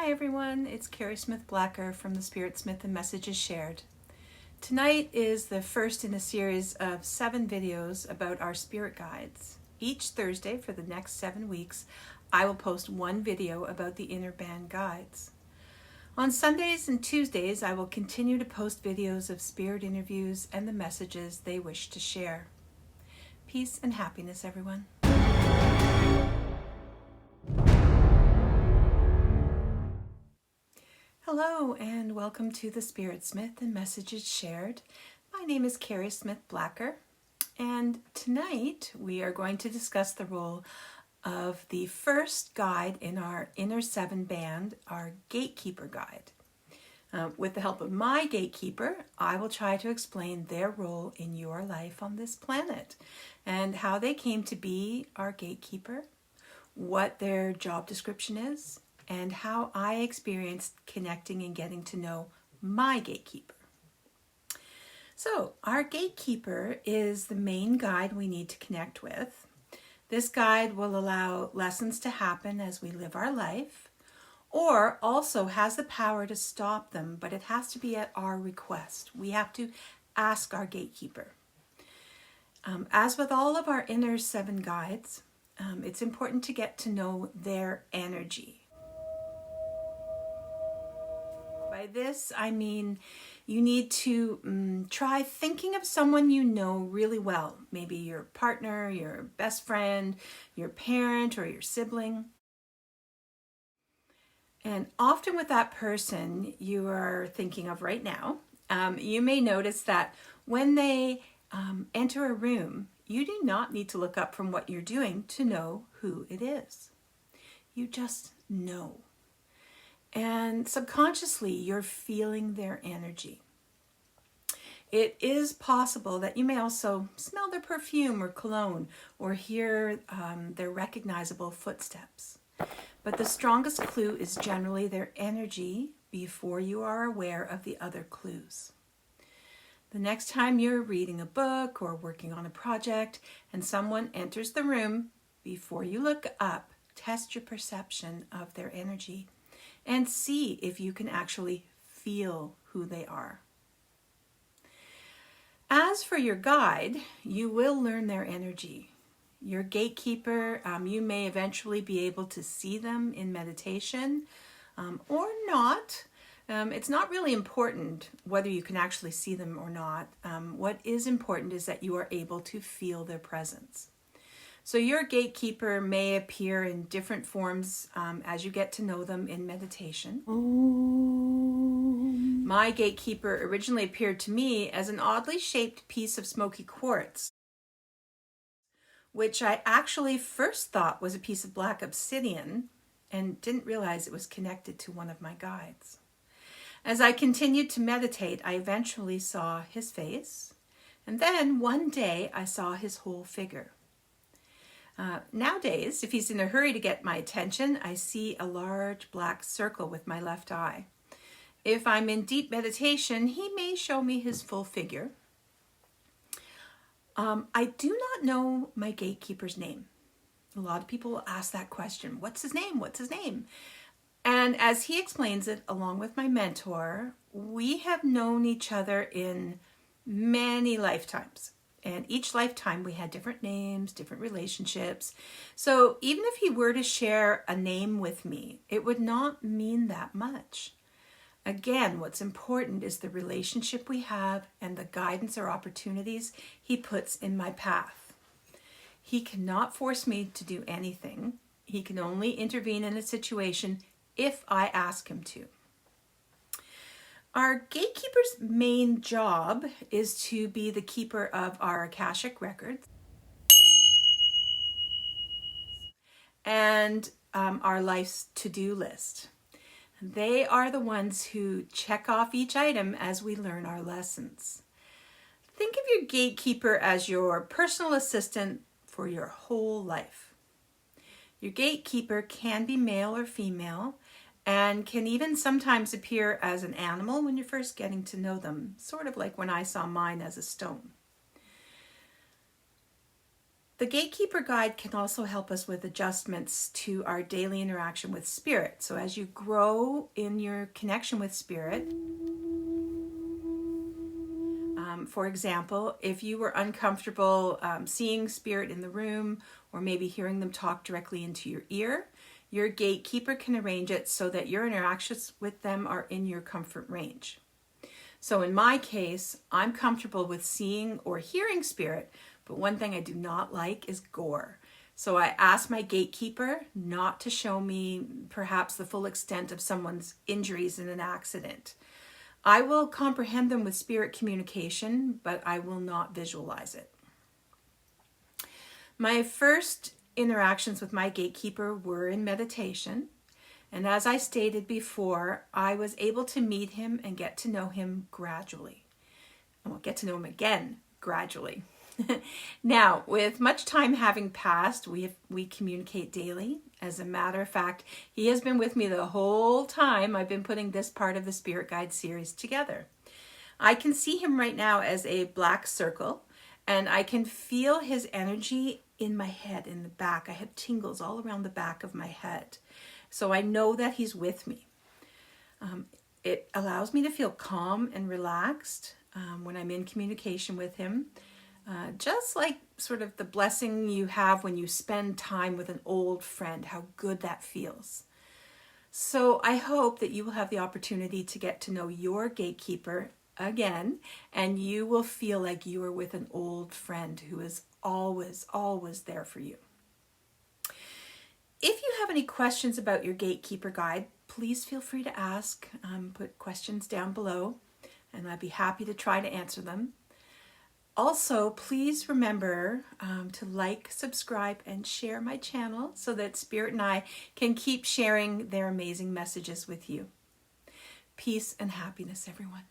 Hi everyone, it's Carrie Smith-Blacker from the Spirit Smith and Messages Shared. Tonight is the first in a series of 7 videos about our spirit guides. Each Thursday for the next 7 weeks, I will post one video about the inner band guides. On Sundays and Tuesdays, I will continue to post videos of spirit interviews and the messages they wish to share. Peace and happiness, everyone. Hello and welcome to the Spirit Smith and Messages Shared. My name is Carrie Smith-Blacker, and tonight we are going to discuss the role of the first guide in our Inner 7 band, our Gatekeeper guide. With the help of my Gatekeeper, I will try to explain their role in your life on this planet and how they came to be our Gatekeeper, what their job description is, and how I experienced connecting and getting to know my Gatekeeper. So, our Gatekeeper is the main guide we need to connect with. This guide will allow lessons to happen as we live our life, or also has the power to stop them, but it has to be at our request. We have to ask our Gatekeeper. As with all of our Inner 7 guides, it's important to get to know their energy. By this, I mean you need to try thinking of someone you know really well. Maybe your partner, your best friend, your parent, or your sibling. And often with that person you are thinking of right now, you may notice that when they enter a room, you do not need to look up from what you're doing to know who it is. You just know. And subconsciously, you're feeling their energy. It is possible that you may also smell their perfume or cologne or hear their recognizable footsteps. But the strongest clue is generally their energy before you are aware of the other clues. The next time you're reading a book or working on a project and someone enters the room, before you look up, test your perception of their energy and see if you can actually feel who they are. As for your guide, you will learn their energy. Your Gatekeeper, you may eventually be able to see them in meditation or not. It's not really important whether you can actually see them or not. What is important is that you are able to feel their presence. So your Gatekeeper may appear in different forms as you get to know them in meditation. My Gatekeeper originally appeared to me as an oddly shaped piece of smoky quartz, which I actually first thought was a piece of black obsidian and didn't realize it was connected to one of my guides. As I continued to meditate, I eventually saw his face, and then one day I saw his whole figure. Nowadays, if he's in a hurry to get my attention, I see a large black circle with my left eye. If I'm in deep meditation, he may show me his full figure. I do not know my Gatekeeper's name. A lot of people will ask that question. What's his name? What's his name? And as he explains it, along with my mentor, we have known each other in many lifetimes. And each lifetime we had different names, different relationships. So even if he were to share a name with me, it would not mean that much. Again, what's important is the relationship we have and the guidance or opportunities he puts in my path. He cannot force me to do anything. He can only intervene in a situation if I ask him to. Our Gatekeeper's main job is to be the keeper of our Akashic records and our life's to-do list. They are the ones who check off each item as we learn our lessons. Think of your Gatekeeper as your personal assistant for your whole life. Your Gatekeeper can be male or female, and can even sometimes appear as an animal when you're first getting to know them, sort of like when I saw mine as a stone. The Gatekeeper Guide can also help us with adjustments to our daily interaction with Spirit. So as you grow in your connection with Spirit, for example, if you were uncomfortable seeing Spirit in the room or maybe hearing them talk directly into your ear, your Gatekeeper can arrange it so that your interactions with them are in your comfort range. So in my case, I'm comfortable with seeing or hearing Spirit, but one thing I do not like is gore. So I ask my Gatekeeper not to show me perhaps the full extent of someone's injuries in an accident. I will comprehend them with Spirit communication, but I will not visualize it. My first interactions with my Gatekeeper were in meditation. And as I stated before, I was able to meet him and get to know him gradually. And we'll get to know him again gradually. Now, with much time having passed, we communicate daily. As a matter of fact, he has been with me the whole time I've been putting this part of the Spirit Guide series together. I can see him right now as a black circle, and I can feel his energy in my head, in the back. I have tingles all around the back of my head. So I know that he's with me. It allows me to feel calm and relaxed when I'm in communication with him. Just like sort of the blessing you have when you spend time with an old friend, how good that feels. So I hope that you will have the opportunity to get to know your Gatekeeper again, and you will feel like you are with an old friend who is always, always there for you. If you have any questions about your Gatekeeper Guide, please feel free to ask. Put questions down below, and I'd be happy to try to answer them. Also, please remember to like, subscribe, and share my channel so that Spirit and I can keep sharing their amazing messages with you. Peace and happiness, everyone.